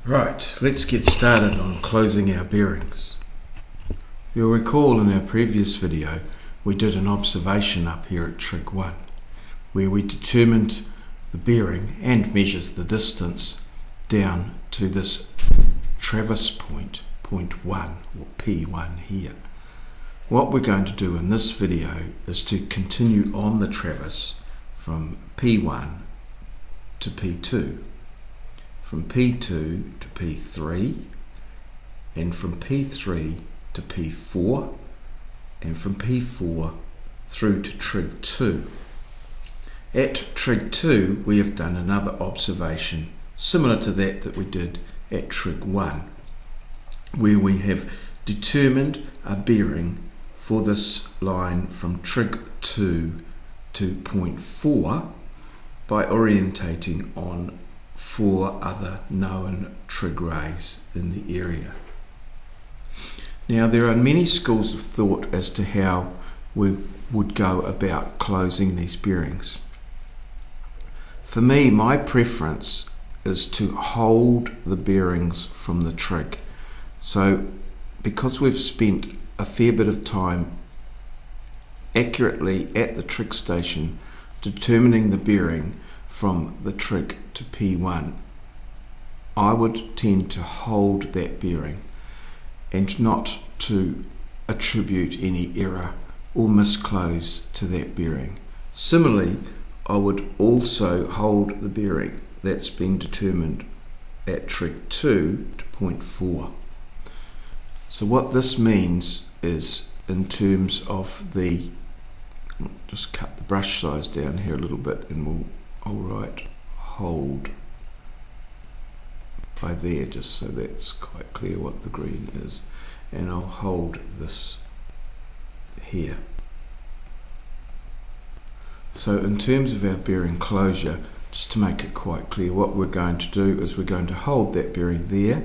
Right, let's get started on closing our bearings. You'll recall in our previous video we did an observation up here at trig 1 where we determined the bearing and measured the distance down to this traverse point, point 1 or P1 here. What we're going to do in this video is to continue on the traverse from P1 to P2, from P2 to P3, and from P3 to P4, and from P4 through to trig 2. At trig 2 we have done another observation similar to that we did at trig 1, where we have determined a bearing for this line from trig 2 to point 4 by orientating on 4 other known trig rays in the area. Now there are many schools of thought as to how we would go about closing these bearings. For me, my preference is to hold the bearings from the trig. So because we've spent a fair bit of time accurately at the trig station determining the bearing from the trig to P1, I would tend to hold that bearing and not to attribute any error or misclose to that bearing. Similarly, I would also hold the bearing that's been determined at trig 2 to point 4. So what this means is, in terms of the, just cut the brush size down here a little bit and I'll write hold by there just so that's quite clear what the green is, and I'll hold this here. So in terms of our bearing closure, just to make it quite clear, what we're going to do is we're going to hold that bearing there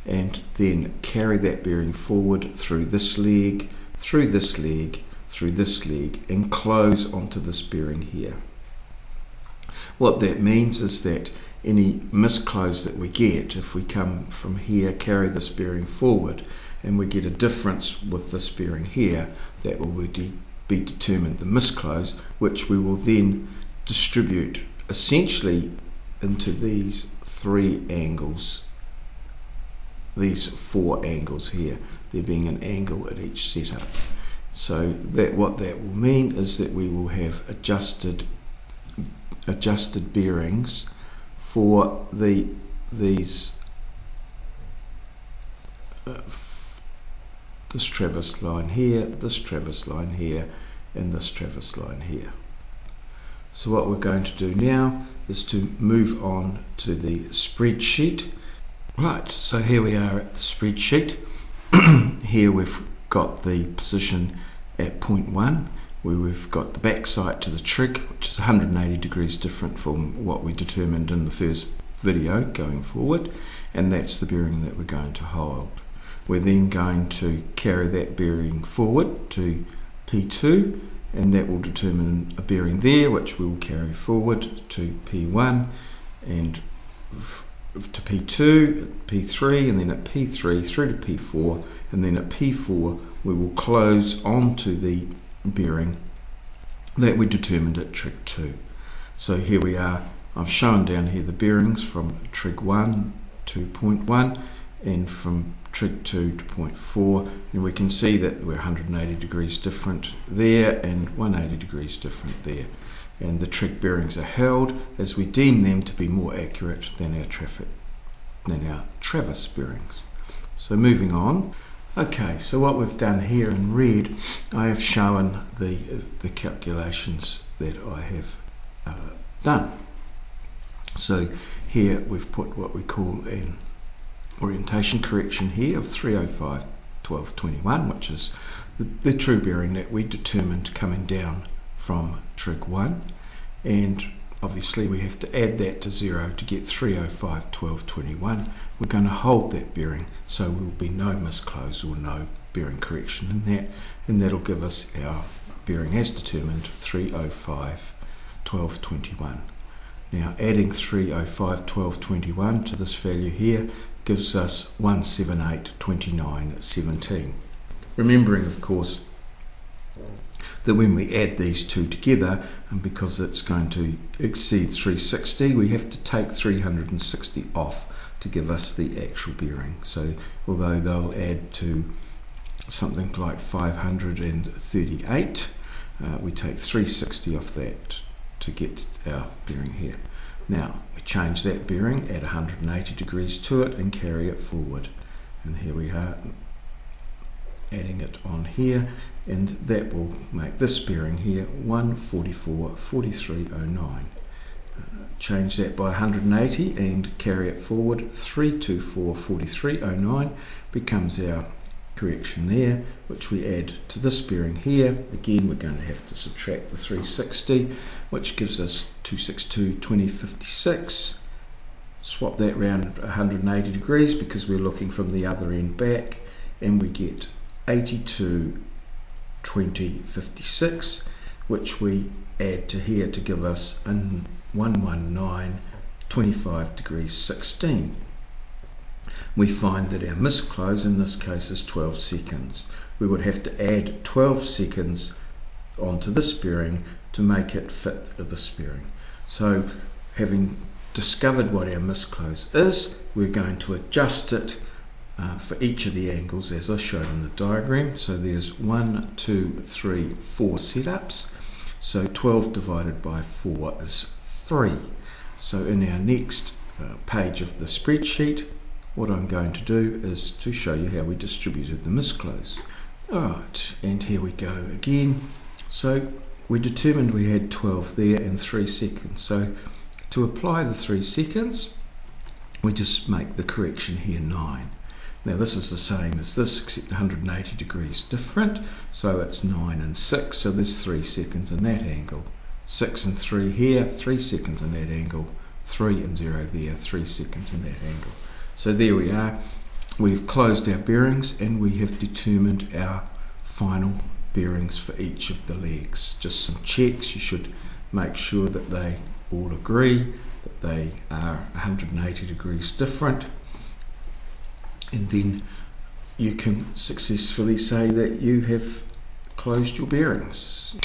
and then carry that bearing forward through this leg, through this leg, through this leg, and close onto this bearing here. What that means is that any misclose that we get, if we come from here, carry this bearing forward, and we get a difference with this bearing here, that will be determined the misclose, which we will then distribute essentially into these 3 angles, these 4 angles here, there being an angle at each setup. So that what that will mean is that we will have adjusted bearings for this traverse line here, this traverse line here, and this traverse line here. So what we're going to do now is to move on to the spreadsheet. Right, so here we are at the spreadsheet. Here we've got the position at point 1, where we've got the back sight to the trig, which is 180 degrees different from what we determined in the first video going forward, and that's the bearing that we're going to hold. We're then going to carry that bearing forward to P2, and that will determine a bearing there which we will carry forward to P1 and to P2, P3, and then at P3 through to P4, and then at P4 we will close onto the bearing that we determined at trig 2. So here we are, I've shown down here the bearings from trig 1 to point 1 and from trig 2 to point 4, and we can see that we're 180 degrees different there and 180 degrees different there, and the trig bearings are held as we deem them to be more accurate than our traverse bearings. So moving on. Okay, so what we've done here in red, I have shown the calculations that I have done. So here we've put what we call an orientation correction here of 305 1221, which is the true bearing that we determined coming down from trig 1, and obviously we have to add that to 0 to get 305 1221. We're going to hold that bearing, so there will be no misclose or no bearing correction in that, and that'll give us our bearing as determined 305 1221. Now adding 305 1221 to this value here gives us 178, 29, 17. Remembering, of course, that when we add these two together, and because it's going to exceed 360, we have to take 360 off to give us the actual bearing. So although they'll add to something like 538, we take 360 off that to get our bearing here. Now we change that bearing, add 180 degrees to it and carry it forward, and here we are adding it on here, and that will make this bearing here 144, 4309. Change that by 180 and carry it forward, 324, 4309 becomes our correction there, which we add to this bearing here. Again, we're going to have to subtract the 360, which gives us 262, 2056. Swap that round 180 degrees because we're looking from the other end back, and we get 82, 2056, which we add to here to give us 119, 25 degrees 16. We find that our misclose in this case is 12 seconds. We would have to add 12 seconds onto this bearing to make it fit this bearing. So having discovered what our misclose is, we're going to adjust it for each of the angles as I showed in the diagram. So there's 1, 2, 3, 4 setups. So 12 divided by 4 is 3. So in our next page of the spreadsheet, what I'm going to do is to show you how we distributed the misclose. Alright, and here we go again. So we determined we had 12 there and 3 seconds. So to apply the 3 seconds, we just make the correction here 9. Now this is the same as this, except 180 degrees different, so it's 9 and 6, so there's 3 seconds in that angle. 6 and 3 here, 3 seconds in that angle. 3 and 0 there, 3 seconds in that angle. So there we are. We've closed our bearings and we have determined our final bearings for each of the legs. Just some checks. You should make sure that they all agree, that they are 180 degrees different, and then you can successfully say that you have closed your bearings.